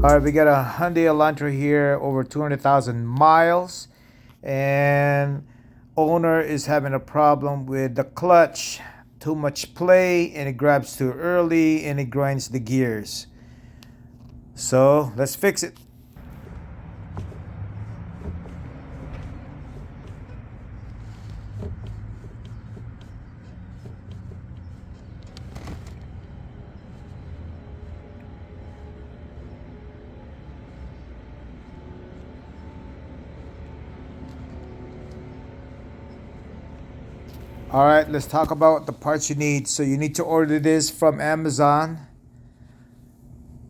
All right, we got a Hyundai Elantra here, over 200,000 miles, and owner is having a problem with the clutch. Too much play, and it grabs too early, and it grinds the gears. So let's fix it. All right, let's talk about the parts you need. So you need to order this from Amazon.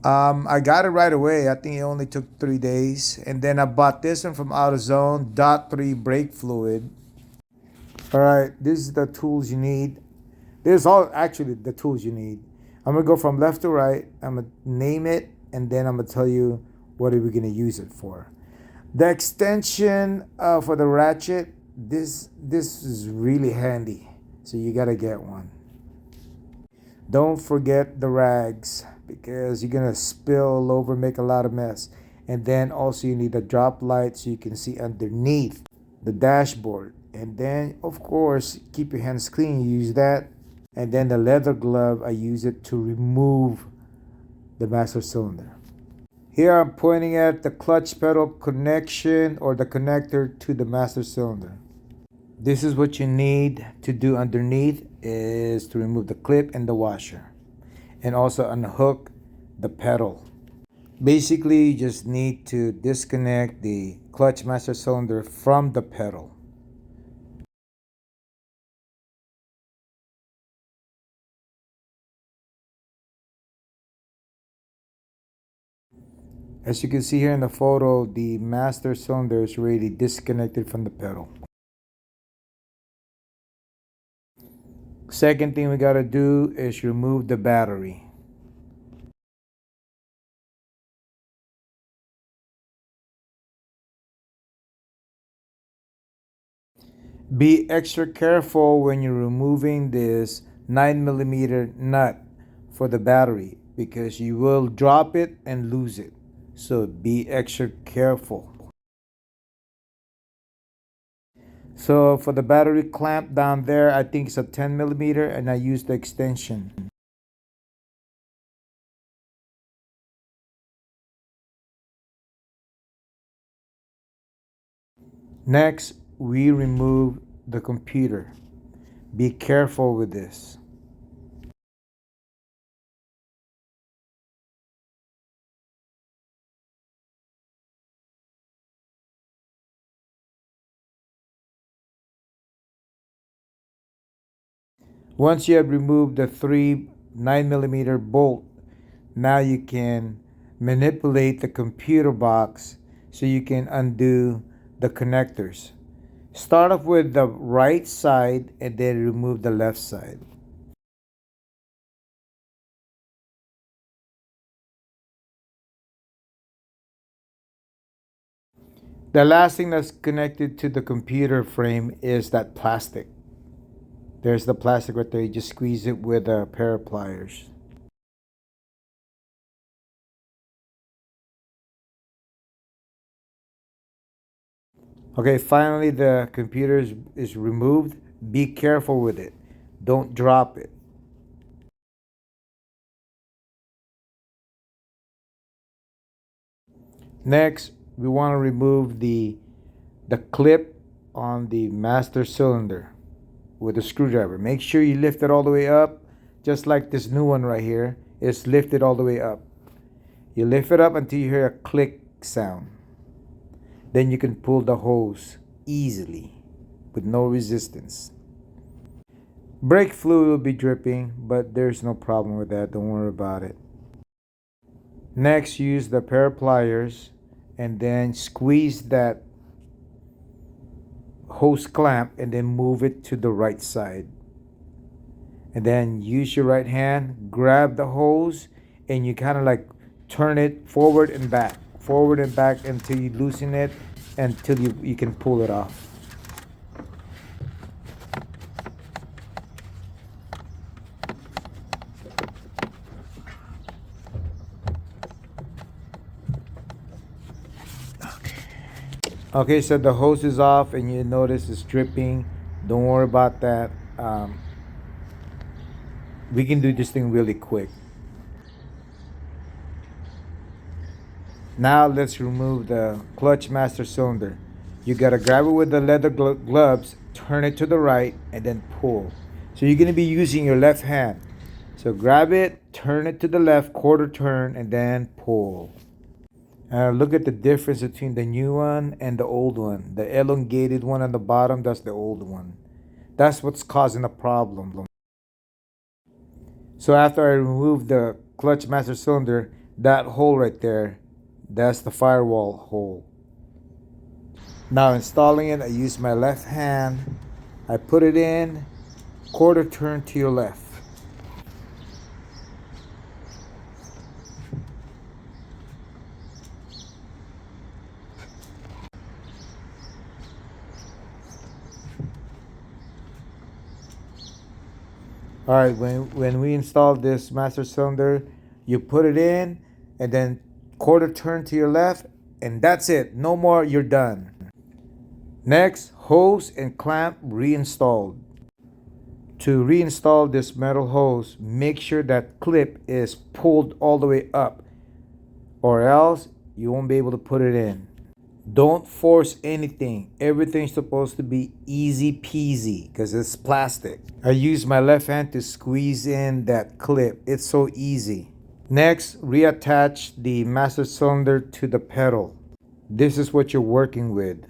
I got it right away. I think it only took 3 days. And then I bought this one from AutoZone, .3 brake fluid. All right, this is the tools you need. There's all actually the tools you need. I'm gonna go from left to right. I'm gonna name it, and then I'm gonna tell you what are we gonna use it for. The extension for the ratchet. This is really handy, so you gotta get one. Don't forget the rags because you're gonna spill over, make a lot of mess. And then also you need a drop light so you can see underneath the dashboard. And then of course keep your hands clean. You use that. And then the leather glove, I use it to remove the master cylinder. Here I'm pointing at the clutch pedal connection or the connector to the master cylinder. This is what you need to do underneath is to remove the clip and the washer. And also unhook the pedal. Basically, you just need to disconnect the clutch master cylinder from the pedal. As you can see here in the photo, the master cylinder is already disconnected from the pedal. Second thing we gotta do is remove the battery. Be extra careful when you're removing this 9mm nut for the battery because you will drop it and lose it. So be extra careful. So for the battery clamp down there, I think it's a 10mm and I use the extension. Next, we remove the computer. Be careful with this. Once you have removed the three 9mm bolt, now you can manipulate the computer box so you can undo the connectors. Start off with the right side and then remove the left side. The last thing that's connected to the computer frame is that plastic. There's the plastic right there. You just squeeze it with a pair of pliers. Okay, finally the computer is removed. Be careful with it. Don't drop it. Next, we want to remove the clip on the master cylinder with a screwdriver. Make sure you lift it all the way up, just like this new one right here. It's lifted all the way up. You lift it up until you hear a click sound. Then you can pull the hose easily with no resistance. Brake fluid will be dripping, but there's no problem with that. Don't worry about it. Next, use the pair of pliers and then squeeze that hose clamp and then move it to the right side. And then use your right hand, grab the hose, and you kind of like turn it forward and back until you loosen it, until you can pull it off. Okay, so the hose is off and you notice it's dripping. Don't worry about that. We can do this thing really quick. Now let's remove the clutch master cylinder. You gotta grab it with the leather gloves, turn it to the right, and then pull. So you're gonna be using your left hand. So grab it, turn it to the left, quarter turn, and then pull. Look at the difference between the new one and the old one. The elongated one on the bottom, that's the old one. That's what's causing the problem. So after I remove the clutch master cylinder, that hole right there, that's the firewall hole. Now installing it, I use my left hand. I put it in, quarter turn to your left. All right, when we install this master cylinder, you put it in and then quarter turn to your left, and that's it. No more, you're done. Next, hose and clamp reinstalled. To reinstall this metal hose, make sure that clip is pulled all the way up, or else you won't be able to put it in. Don't force anything. Everything's supposed to be easy peasy because it's plastic. I use my left hand to squeeze in that clip. It's so easy. Next, reattach the master cylinder to the pedal. This is what you're working with.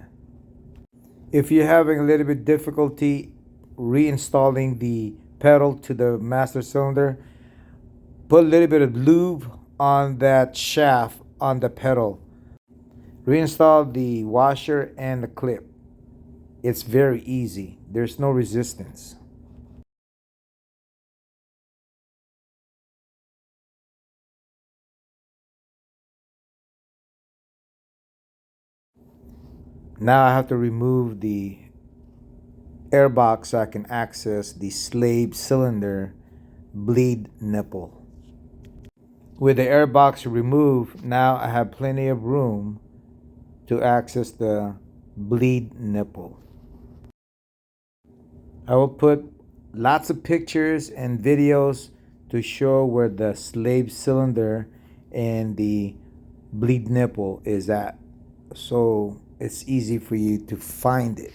If you're having a little bit difficulty reinstalling the pedal to the master cylinder, put a little bit of lube on that shaft on the pedal. Reinstall the washer and the clip. It's very easy. There's no resistance. Now I have to remove the air box so I can access the slave cylinder bleed nipple. With the air box removed, now I have plenty of room to access the bleed nipple. I will put lots of pictures and videos to show where the slave cylinder and the bleed nipple is at, so it's easy for you to find it.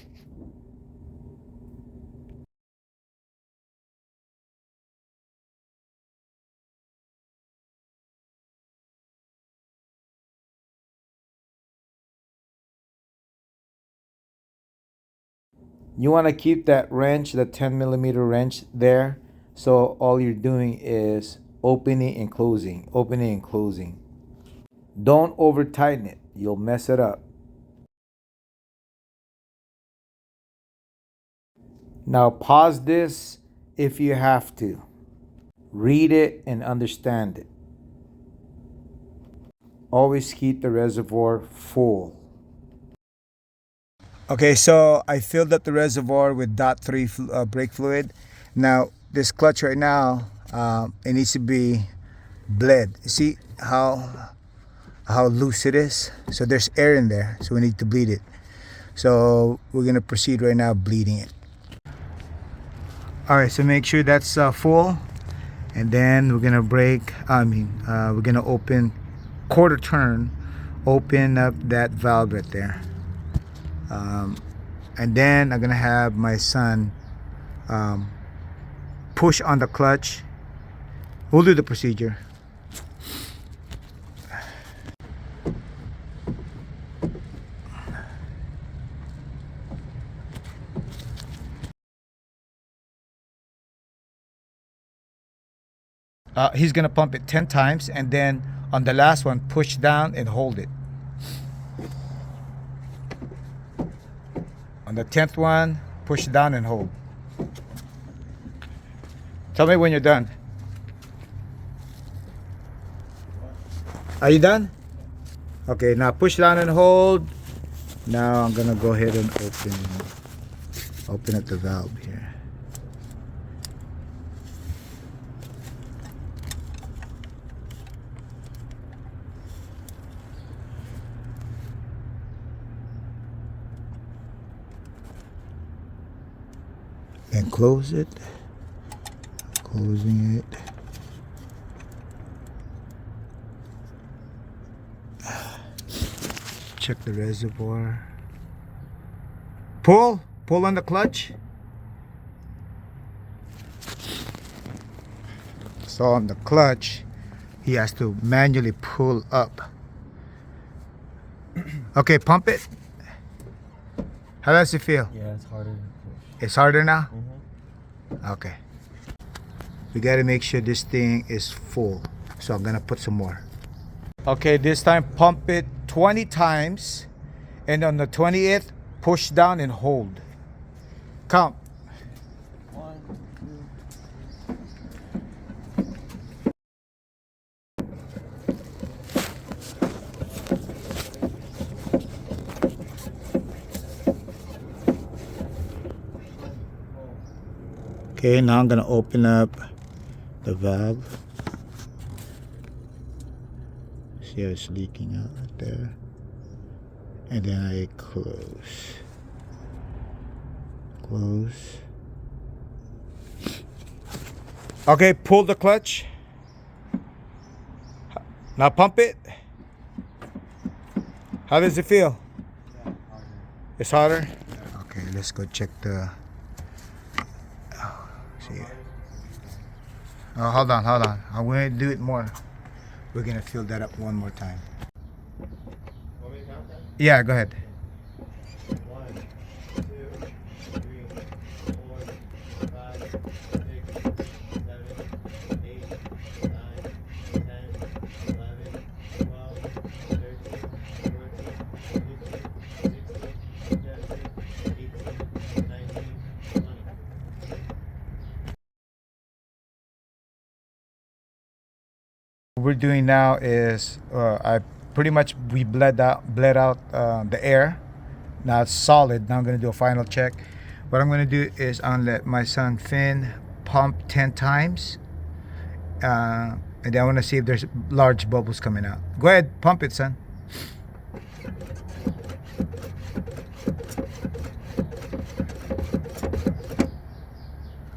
You want to keep that wrench, the 10mm wrench there, so all you're doing is opening and closing, opening and closing. Don't over tighten it, you'll mess it up. Now pause this if you have to. Read it and understand it. Always keep the reservoir full. Okay, so I filled up the reservoir with .3 brake fluid. Now this clutch right now, it needs to be bled. You see how loose it is? So there's air in there, so we need to bleed it. So we're gonna proceed right now bleeding it. All right, so make sure that's full, and then we're gonna we're gonna open quarter turn, open up that valve right there. And then I'm gonna have my son push on the clutch. We'll do the procedure. He's gonna pump it 10 times, and then on the last one, push down and hold it. On the 10th one, push down and hold. Tell me when you're done. Are you done? Okay, now push down and hold. Now I'm gonna go ahead and open up the valve here. and close it. Closing it. Check the reservoir. Pull on the clutch. So on the clutch, he has to manually pull up. Okay, pump it. How does it feel? Yeah, it's harder to push. It's harder now? Mm-hmm. Okay. We gotta make sure this thing is full. So I'm gonna put some more. Okay, this time pump it 20 times. And on the 20th, push down and hold. Count. 1, 2. Okay, now I'm gonna open up the valve. See how it's leaking out right there. And then I close. Close. Okay, pull the clutch. Now pump it. How does it feel? Yeah, harder. It's harder? Okay, let's go check the... see. Oh, hold on. I'm going to do it more. We're going to fill that up one more time. Want me to count that? Yeah, go ahead. 1, 2, 3, 4, 5, 6, 7, 8, 9, 10, 11, 12, 13, 14, 15, 16, 17, 18, 19, 20. What we're doing now is we bled out the air. Now it's solid. Now I'm gonna do a final check. What I'm gonna do is I'm gonna let my son Finn pump 10 times, and then I want to see if there's large bubbles coming out. Go ahead, pump it, son.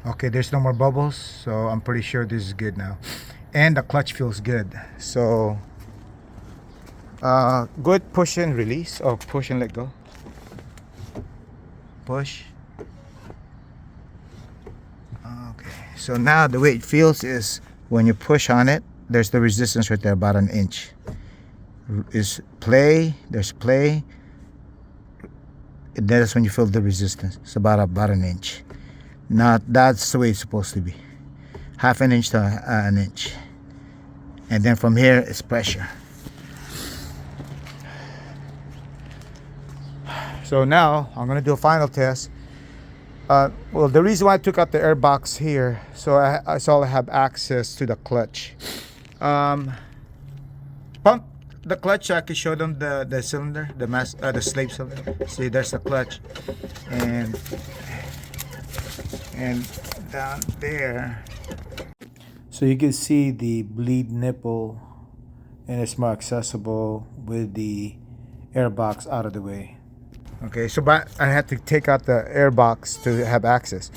Okay, there's no more bubbles, so I'm pretty sure this is good now. And the clutch feels good. So go ahead, push and release, or push and let go. Push. Okay, so now the way it feels is when you push on it, there's the resistance right there, about an inch. Is play, there's play. That's when you feel the resistance. It's about an inch. Now that's the way it's supposed to be. Half an inch to an inch. And then from here it's pressure. So now I'm gonna do a final test. Well, the reason why I took out the air box here, so I have access to the clutch. Pump the clutch so I can show them the cylinder, the slave cylinder. See, there's the clutch, and down there. So you can see the bleed nipple, and it's more accessible with the air box out of the way. Okay, so but I had to take out the air box to have access.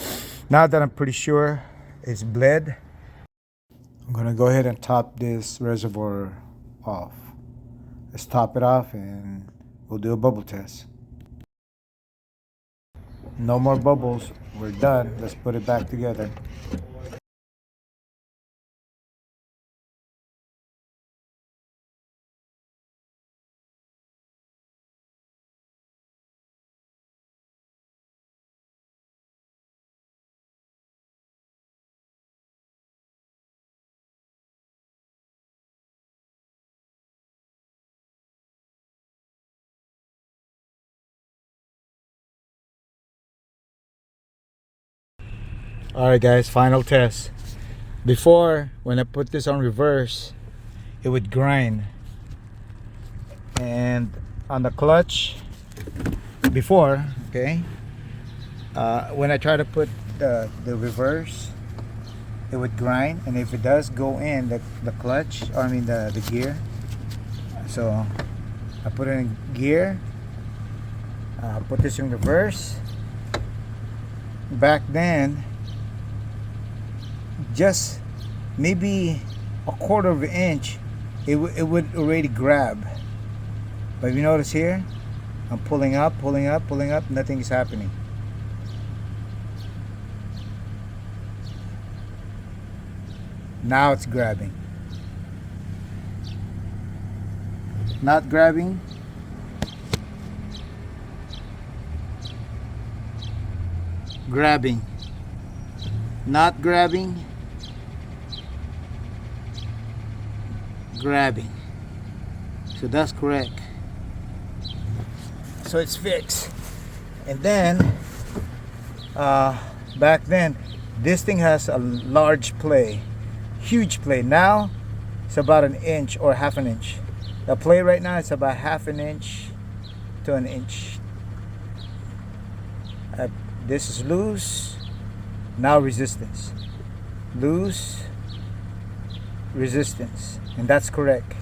Now that I'm pretty sure it's bled, I'm gonna go ahead and top this reservoir off. Let's top it off and we'll do a bubble test. No more bubbles, we're done. Let's put it back together. Alright guys, final test. Before, when I put this on reverse, it would grind. And on the clutch, before, okay, when I try to put the reverse, it would grind. And if it does go in the clutch, or I mean the gear, so I put it in gear, put this in reverse. back then, just maybe a quarter of an inch, it would already grab. But if you notice here, I'm pulling up, pulling up, pulling up, nothing is happening. Now it's grabbing. Not grabbing. Grabbing. Not grabbing. Grabbing. So that's correct. So it's fixed. And then back then this thing has a large play, huge play. Now it's about an inch or half an inch. The play right now is about half an inch to an inch. This is loose. Now resistance. Loose, resistance. And that's correct.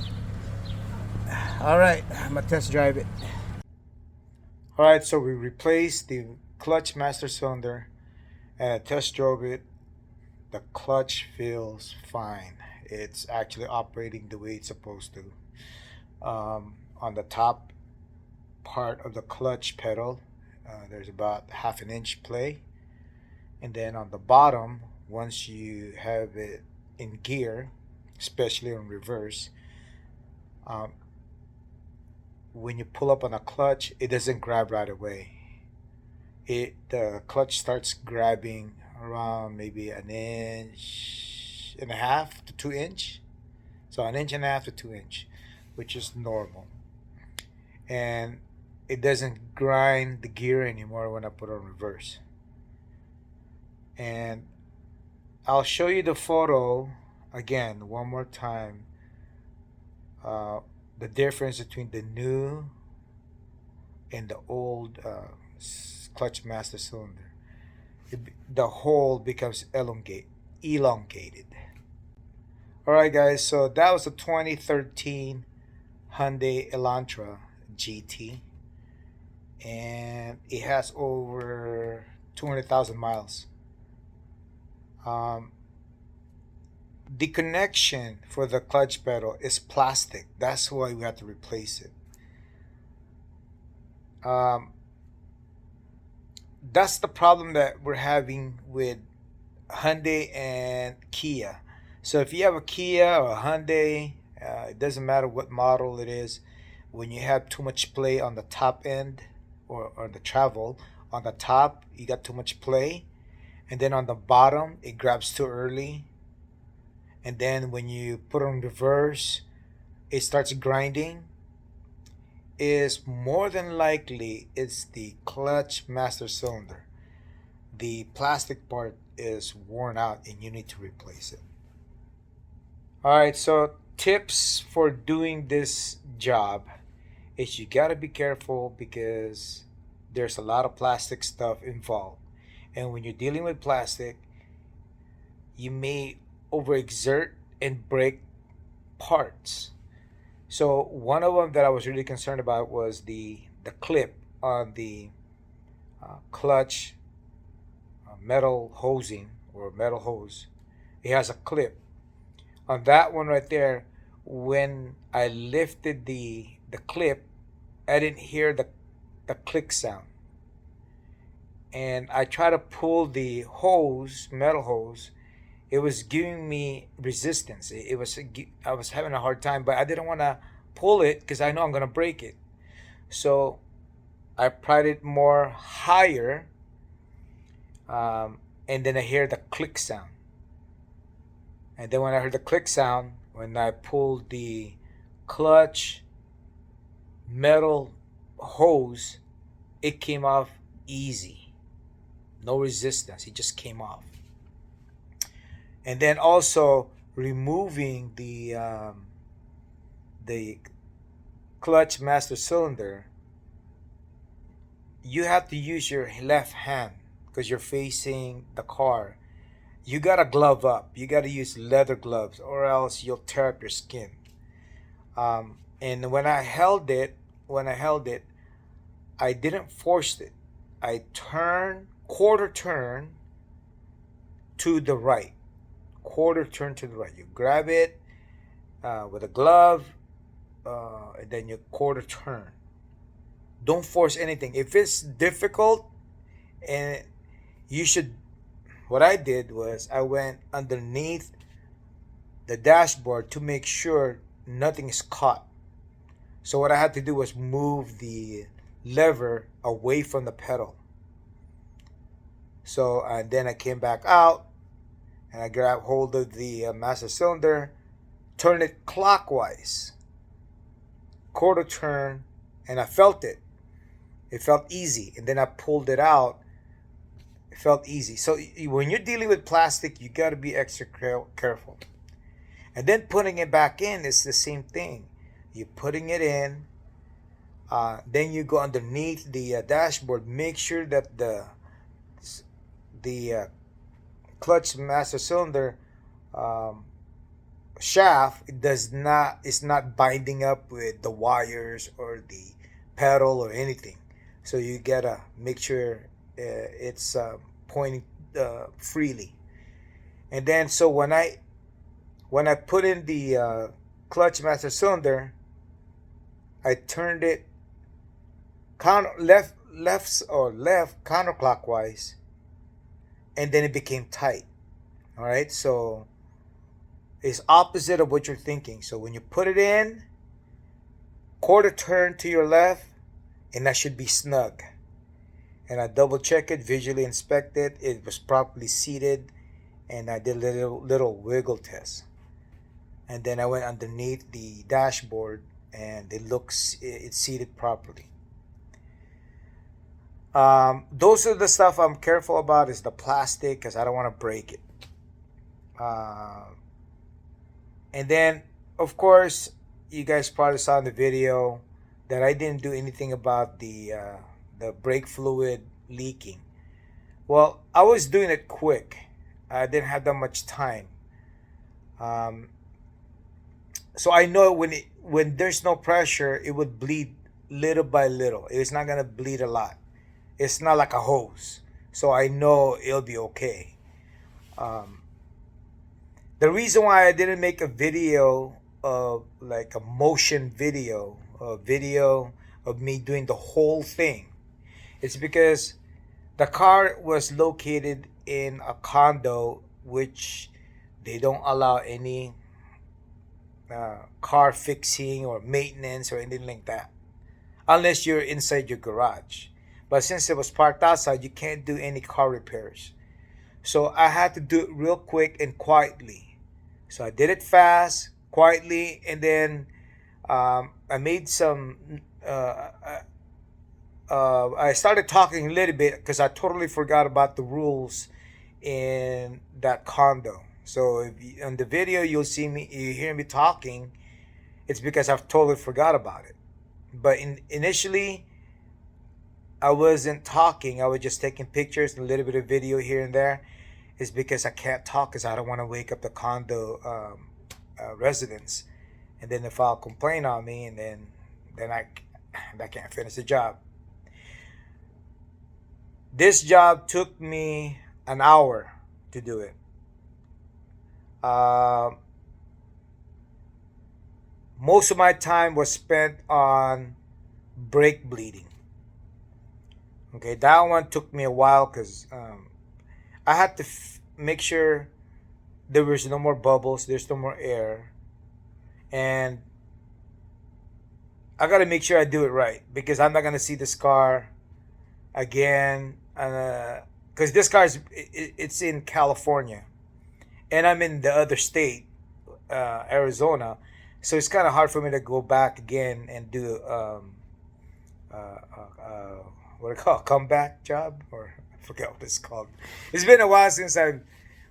Alright, I'm gonna test drive it. Alright, so we replaced the clutch master cylinder and I test drove it. The clutch feels fine. It's actually operating the way it's supposed to. On the top part of the clutch pedal, there's about half an inch play. And then on the bottom, once you have it in gear, especially on reverse, when you pull up on a clutch, it doesn't grab right away. The clutch starts grabbing around maybe an inch and a half to 2 inch. So an inch and a half to 2 inch, which is normal. And it doesn't grind the gear anymore when I put it on reverse. And I'll show you the photo again one more time. The difference between the new and the old clutch master cylinder. The hole becomes elongated. Alright guys, so that was a 2013 Hyundai Elantra GT, and it has over 200,000 miles. The connection for the clutch pedal is plastic. That's why we have to replace it. That's the problem that we're having with Hyundai and Kia. So if you have a Kia or a Hyundai, it doesn't matter what model it is, when you have too much play on the top end or the travel, on the top you got too much play, and then on the bottom it grabs too early, and then when you put on reverse it starts grinding, is more than likely it's the clutch master cylinder. The plastic part is worn out and you need to replace it. Alright, so tips for doing this job is you gotta be careful because there's a lot of plastic stuff involved. And when you're dealing with plastic, you may overexert and break parts. So one of them that I was really concerned about was the clip on the clutch metal hosing or metal hose. It has a clip. On that one right there, when I lifted the clip, I didn't hear the click sound. And I tried to pull the hose, metal hose, it was giving me resistance. I was having a hard time, but I didn't want to pull it because I know I'm gonna break it. So I pried it more higher, and then I hear the click sound. And then when I heard the click sound, when I pulled the clutch metal hose, it came off easy, no resistance. It just came off. And then also removing the clutch master cylinder, you have to use your left hand because you're facing the car. You gotta glove up. You gotta use leather gloves, or else you'll tear up your skin. And when I held it, I didn't force it. I turned quarter turn to the right. Quarter turn to the right. You grab it with a glove, and then you quarter turn. Don't force anything. If it's difficult, and you should, what I did was I went underneath the dashboard to make sure nothing is caught. So what I had to do was move the lever away from the pedal. So, and then I came back out and I grabbed hold of the master cylinder, turn it clockwise, quarter turn, and I felt it. It felt easy. And then I pulled it out. It felt easy. So when you're dealing with plastic, you got to be extra careful. And then putting it back in is the same thing. You're putting it in. Then you go underneath the dashboard. Make sure that the clutch master cylinder shaft is not binding up with the wires or the pedal or anything. So you gotta make sure it's pointing freely. And then so when I put in the clutch master cylinder, I turned it left counterclockwise, and then it became tight. All right, so it's opposite of what you're thinking. So when you put it in, quarter turn to your left, and that should be snug. And I double check it, visually inspect it. It was properly seated, and I did a little wiggle test. And then I went underneath the dashboard, and it's seated properly. Those are the stuff I'm careful about, is the plastic, because I don't want to break it. And then, of course, you guys probably saw in the video that I didn't do anything about the brake fluid leaking. Well, I was doing it quick. I didn't have that much time. So I know when there's no pressure, it would bleed little by little. It's not gonna bleed a lot. It's not like a hose. So I know it'll be okay. The reason why I didn't make a video of like a motion video, a video of me doing the whole thing, it's because the car was located in a condo which they don't allow any car fixing or maintenance or anything like that, unless you're inside your garage. But since it was parked outside, you can't do any car repairs. So I had to do it real quick and quietly. So I did it fast, quietly, and then I made some. I started talking a little bit because I totally forgot about the rules in that condo. So if on the video you hear me talking, it's because I've totally forgot about it. But initially, I wasn't talking. I was just taking pictures and a little bit of video here and there. It's because I can't talk because I don't want to wake up the condo residents, and then if I'll complain on me, and then I can't finish the job. This job took me an hour to do it. Most of my time was spent on brake bleeding. Okay, that one took me a while because I had to make sure there was no more bubbles, there's no more air, and I gotta make sure I do it right because I'm not gonna see this car again. Because this car it's in California, and I'm in the other state, Arizona, so it's kind of hard for me to go back again and do what do you call, comeback job, or I forget what it's called. It's been a while since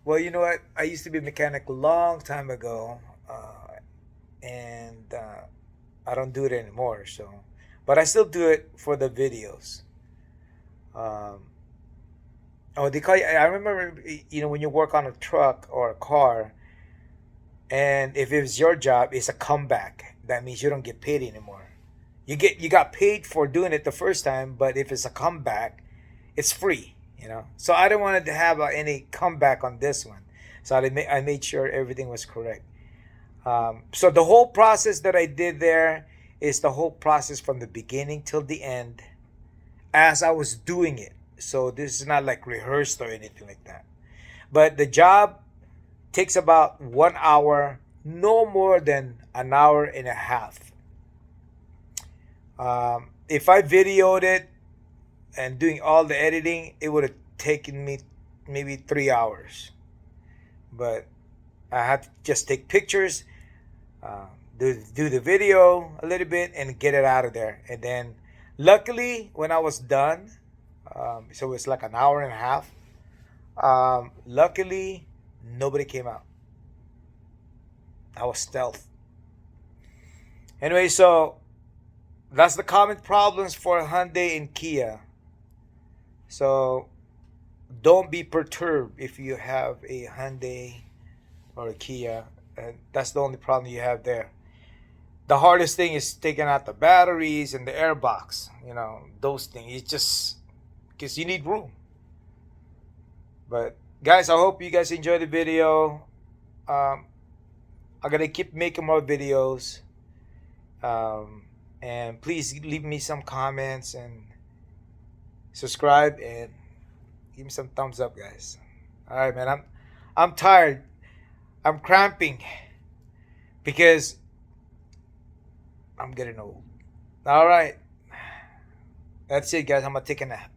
well, you know what? I used to be a mechanic a long time ago, and I don't do it anymore. So, but I still do it for the videos. They call you. I remember, when you work on a truck or a car, and if it's your job, it's a comeback. That means you don't get paid anymore. You got paid for doing it the first time, but if it's a comeback, it's free. you know. So I don't want to have any comeback on this one. So I made sure everything was correct. So the whole process that I did there is the whole process from the beginning till the end as I was doing it. So this is not like rehearsed or anything like that. But the job takes about 1 hour, no more than an hour and a half. If I videoed it and doing all the editing, it would have taken me maybe 3 hours. But I had to just take pictures, do the video a little bit, and get it out of there. And then, luckily, when I was done, so it's like an hour and a half. Luckily, nobody came out. I was stealth. Anyway, so that's the common problems for Hyundai and Kia. So don't be perturbed if you have a Hyundai or a Kia. And that's the only problem you have there. The hardest thing is taking out the batteries and the airbox. You know, those things. It's just because you need room. But guys, I hope you guys enjoy the video. I'm gonna keep making more videos. And please leave me some comments and subscribe and give me some thumbs up, guys. All right, man. I'm tired. I'm cramping because I'm getting old. All right. That's it, guys. I'm gonna take a nap.